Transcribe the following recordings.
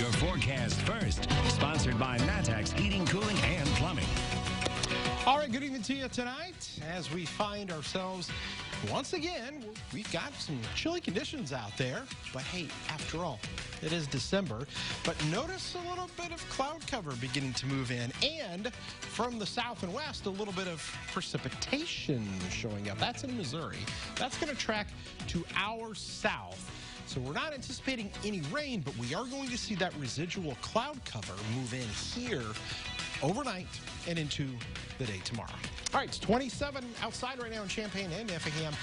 your forecast first. Sponsored by Matax Heating, Cooling, and Plumbing. All right, good evening to you tonight as we find ourselves once again, we've got some chilly conditions out there, but hey, after all, it is December. But notice a little bit of cloud cover beginning to move in, and from the south and west, a little bit of precipitation showing up. That's in Missouri. That's going to track to our south. So we're not anticipating any rain, but we are going to see that residual cloud cover move in here overnight and into the day tomorrow. All right, it's 27 outside right now in Champaign and Effingham.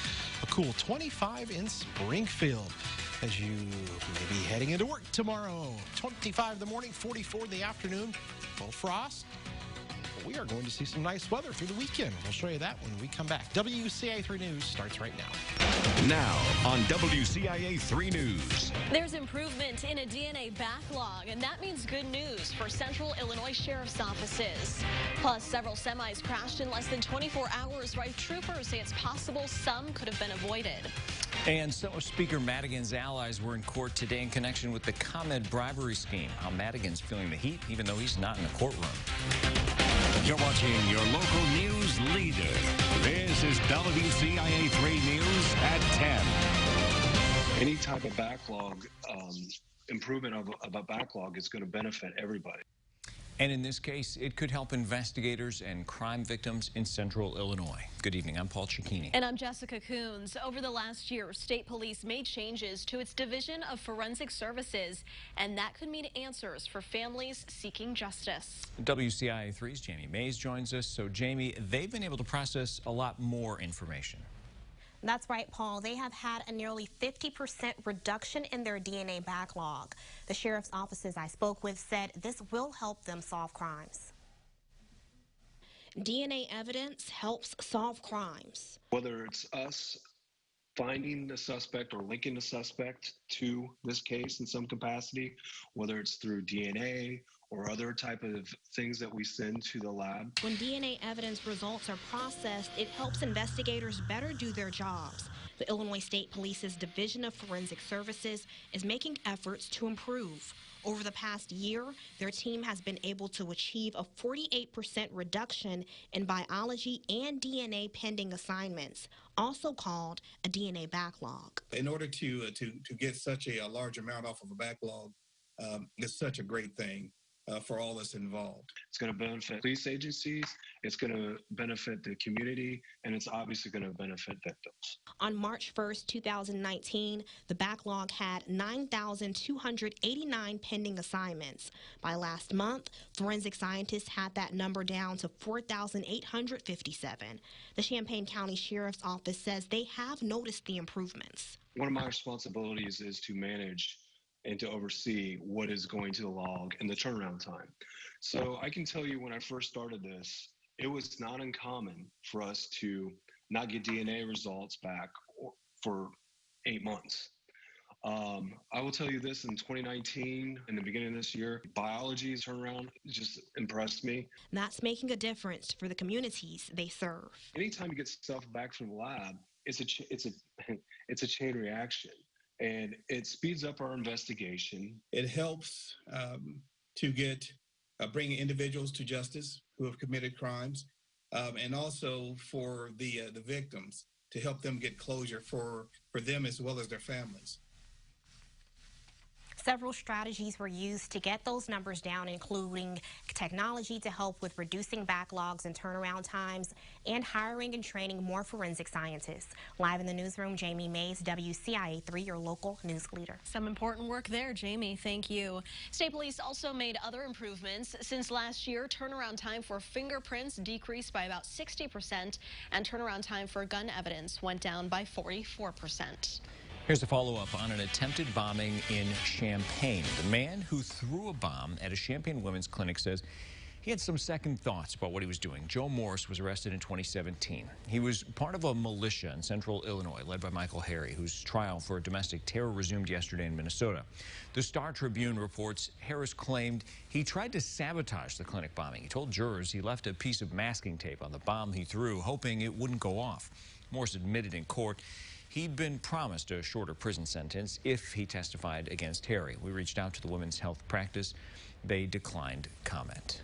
A cool 25 in Springfield as you may be heading into work tomorrow. 25 in the morning, 44 in the afternoon. Full frost. But we are going to see some nice weather through the weekend. We'll show you that when we come back. WCIA 3 News starts right now. Now on WCIA 3 News. There's improvement in a DNA backlog, and that means good news for Central Illinois Sheriff's offices. Plus, several semis crashed in less than 24 hours, right? Troopers say it's possible some could have been avoided. And so Speaker Madigan's allies were in court today in connection with the ComEd bribery scheme. How Madigan's feeling the heat, even though he's not in the courtroom. You're watching your local news leader. This is WCIA 3 News at 10. Any type of backlog, improvement of a backlog is going to benefit everybody. And in this case, it could help investigators and crime victims in Central Illinois. Good evening. I'm Paul Cicchini. And I'm Jessica Coons. Over the last year, state police made changes to its Division of Forensic Services, and that could mean answers for families seeking justice. WCIA 3's Jamie Mays joins us. So, Jamie, they've been able to process a lot more information. That's right, Paul. They have had a nearly 50% reduction in their DNA backlog. The sheriff's offices I spoke with said this will help them solve crimes. DNA evidence helps solve crimes. Whether it's us finding the suspect or linking the suspect to this case in some capacity, whether it's through DNA or other type of things that we send to the lab. When DNA evidence results are processed, it helps investigators better do their jobs. The Illinois State Police's Division of Forensic Services is making efforts to improve. Over the past year, their team has been able to achieve a 48% reduction in biology and DNA pending assignments, also called a DNA backlog. In order to get such a large amount off of a backlog, is such a great thing for all that's involved. It's going to benefit police agencies, it's going to benefit the community, and it's obviously going to benefit victims. On March 1st, 2019, the backlog had 9,289 pending assignments. By last month, forensic scientists had that number down to 4,857. The Champaign County Sheriff's Office says they have noticed the improvements. One of my responsibilities is to manage and to oversee what is going to the log and the turnaround time. So I can tell you when I first started this, it was not uncommon for us to not get DNA results back for 8 months. I will tell you this, in 2019, in the beginning of this year, biology's turnaround just impressed me. That's making a difference for the communities they serve. Anytime you get stuff back from the lab, it's a chain reaction. And it speeds up our investigation. It helps to bring individuals to justice who have committed crimes, and also for the victims to help them get closure for them as well as their families. Several strategies were used to get those numbers down, including technology to help with reducing backlogs and turnaround times, and hiring and training more forensic scientists. Live in the newsroom, Jamie Mays, WCIA 3, your local news leader. Some important work there, Jamie. Thank you. State Police also made other improvements. Since last year, turnaround time for fingerprints decreased by about 60%, and turnaround time for gun evidence went down by 44%. Here's a follow-up on an attempted bombing in Champaign. The man who threw a bomb at a Champaign women's clinic says he had some second thoughts about what he was doing. Joe Morris was arrested in 2017. He was part of a militia in Central Illinois led by Michael Harry, whose trial for domestic terror resumed yesterday in Minnesota. The Star Tribune reports Harris claimed he tried to sabotage the clinic bombing. He told jurors he left a piece of masking tape on the bomb he threw, hoping it wouldn't go off. Morris admitted in court He'd been promised a shorter prison sentence if he testified against Harry. We reached out to the women's health practice. They declined comment.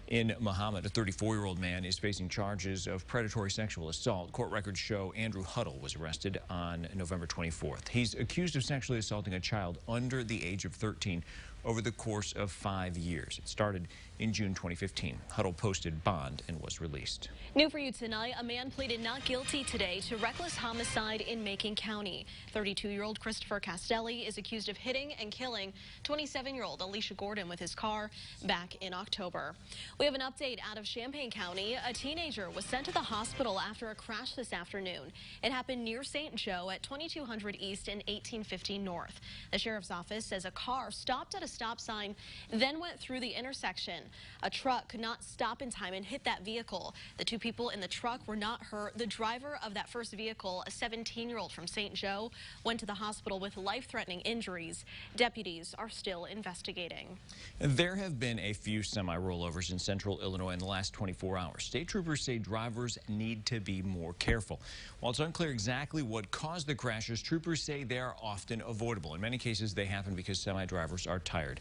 In Muhammad, a 34-year-old man is facing charges of predatory sexual assault. Court records show Andrew Huddle was arrested on November 24th. He's accused of sexually assaulting a child under the age of 13 over the course of 5 years. It started in June 2015. Huddle posted bond and was released. New for you tonight, a man pleaded not guilty today to reckless homicide in Macon County. 32-year-old Christopher Castelli is accused of hitting and killing 27-year-old Alicia Gordon with his car back in October. We have an update out of Champaign County. A teenager was sent to the hospital after a crash this afternoon. It happened near St. Joe at 2200 East and 1850 North. The sheriff's office says a car stopped at a stop sign, then went through the intersection. A truck could not stop in time and hit that vehicle. The two people in the truck were not hurt. The driver of that first vehicle, a 17-year-old from St. Joe, went to the hospital with life-threatening injuries. Deputies are still investigating. There have been a few semi-rollovers in central Illinois in the last 24 hours. State troopers say drivers need to be more careful. While it's unclear exactly what caused the crashes, troopers say they are often avoidable. In many cases, they happen because semi-drivers are tired.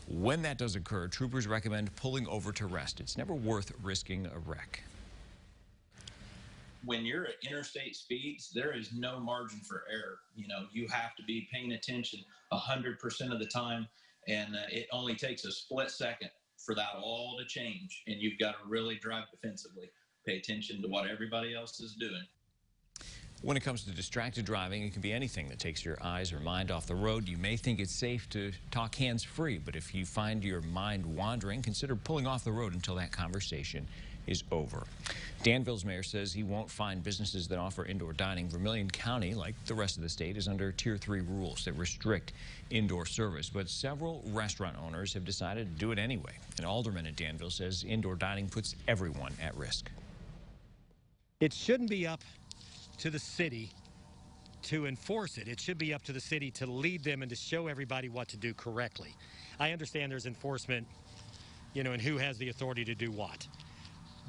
When that does occur, troopers recommend pulling over to rest. It's never worth risking a wreck. When you're at interstate speeds, there is no margin for error. You know, you have to be paying attention 100% of the time, and it only takes a split second for that all to change, and you've got to really drive defensively. Pay attention to what everybody else is doing. When it comes to distracted driving, it can be anything that takes your eyes or mind off the road. You may think it's safe to talk hands-free, but if you find your mind wandering, consider pulling off the road until that conversation is over. Danville's mayor says he won't find businesses that offer indoor dining. Vermilion County, like the rest of the state, is under Tier 3 rules that restrict indoor service, but several restaurant owners have decided to do it anyway. An alderman in Danville says indoor dining puts everyone at risk. It shouldn't be up to the city to enforce it. It should be up to the city to lead them and to show everybody what to do correctly. I understand there's enforcement, you know, and who has the authority to do what.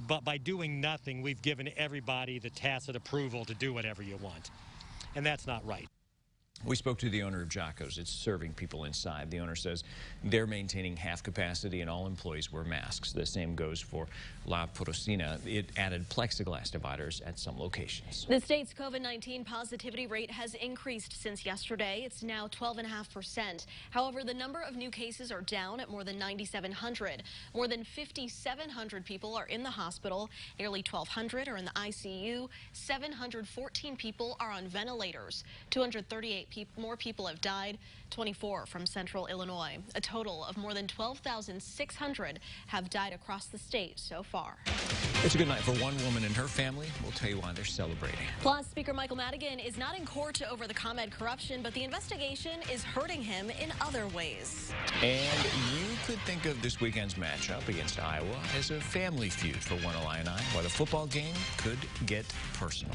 But by doing nothing, we've given everybody the tacit approval to do whatever you want. And that's not right. We spoke to the owner of Jocko's. It's serving people inside. The owner says they're maintaining half capacity and all employees wear masks. The same goes for La Potosina. It added plexiglass dividers at some locations. The state's COVID-19 positivity rate has increased since yesterday. It's now 12.5%. However, the number of new cases are down at more than 9,700. More than 5,700 people are in the hospital. Nearly 1,200 are in the ICU. 714 people are on ventilators. 238 more people have died, 24 from central Illinois. A total of more than 12,600 have died across the state so far. It's a good night for one woman and her family. We'll tell you why they're celebrating. Plus, Speaker Michael Madigan is not in court over the ComEd corruption, but the investigation is hurting him in other ways. And you could think of this weekend's matchup against Iowa as a family feud for one Illini, while the football game could get personal.